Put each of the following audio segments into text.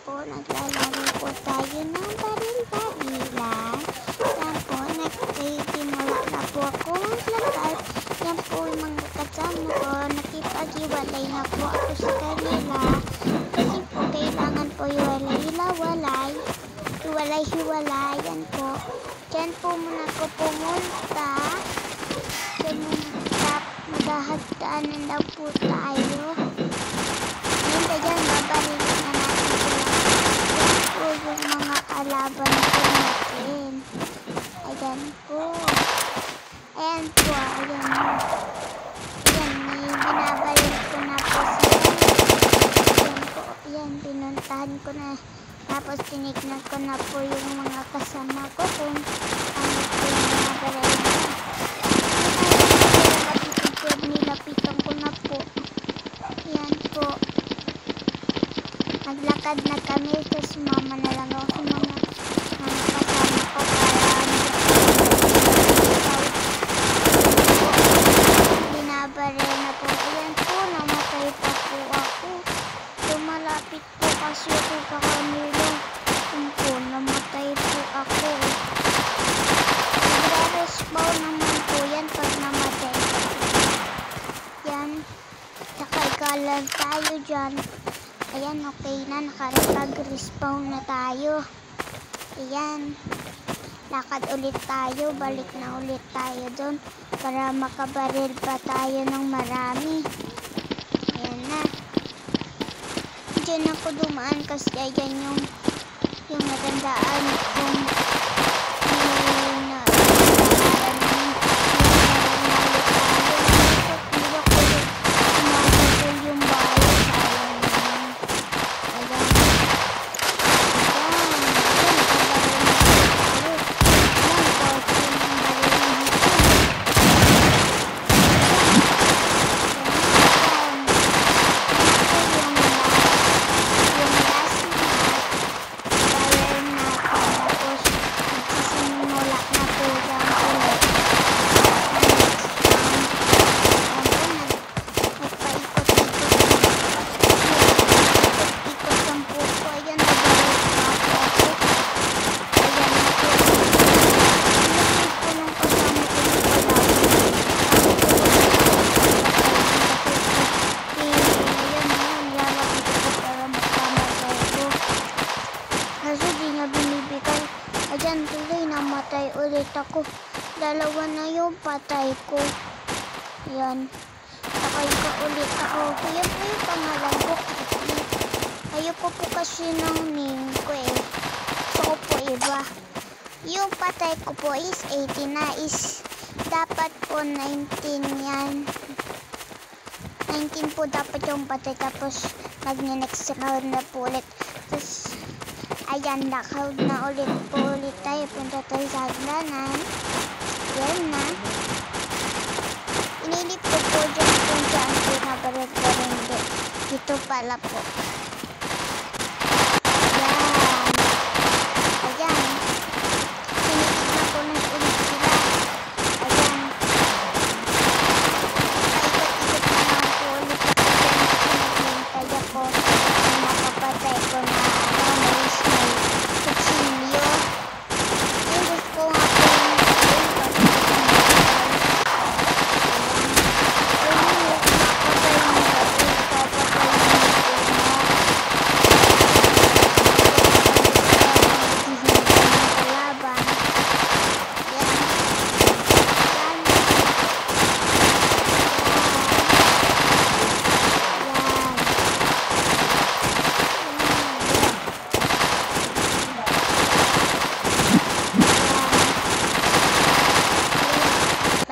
po, naglalaro po tayo ng baril-barilan. Yan po, nagtimula na po ako maglakad. Yan po yung mga kasama ko, nakipag-iwalay na po ako sa kanila. Kasi po, kailangan po hiwalay-hiwalay. Yan po. Diyan po muna ako pumunta. Diyan muna maghahagdaanan daw po tayo. Ngayon dyan, babalikan na natin sila. Yan po yung mga kalaban po natin. Ayan po. Ayan po, ayan. Ayan, binabalik ko na po sila. Ayan po, ayan, pinuntahan ko na. Tapos tinignan ko na po yung mga kasama ko kung ano po yung mga baril na. Nilapitan ko na po. Ayan po. Naglakad na kami, tapos sumama na lang ako sa mga kasama ko para binabaril na po. Ayan po, namatay pa po ako. Lumalapit po kasi ako sa kanila. Ayan po, namatay po ako. Nagre-respawn naman po yan pag namatay po. Yan, saka ikalan tayo dyan. Ayan, okay na, nakapag-respawn na tayo. Ayan, lakad ulit tayo, balik na ulit tayo doon para makabaril pa tayo ng marami. Ayan na. Diyan ako dumaan kasi ayan yung natandaan kung ayan, tuloy namatay ulit ako. Dalawa na yung patay ko. Ayan. Sakay ko ulit ako. Ayan po yung pangalan ko. Ayoko po kasi ng name ko eh. Gusto ko po iba. Yung patay ko po is 18 na is dapat po 19 yan. 19 po dapat yung patay. Tapos mag-next round na po ulit. Tapos ayan, knockout na ulit po ulit tayo. Punta tayo sa hagdanan. Yan na. Inilip ko po dyan kung saan pinabaril ko hindi. Dito pala po. Ayan. Ayan. Tinitignan ko na ulit sila. Ayan. Paikot-ikot na lang po ulit ako dyan. Naghintay ako. Nakapatay ko na kutsilyo. Yung gusto nga po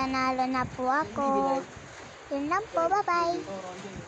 panalo na po ako. Yun lang po, bye-bye.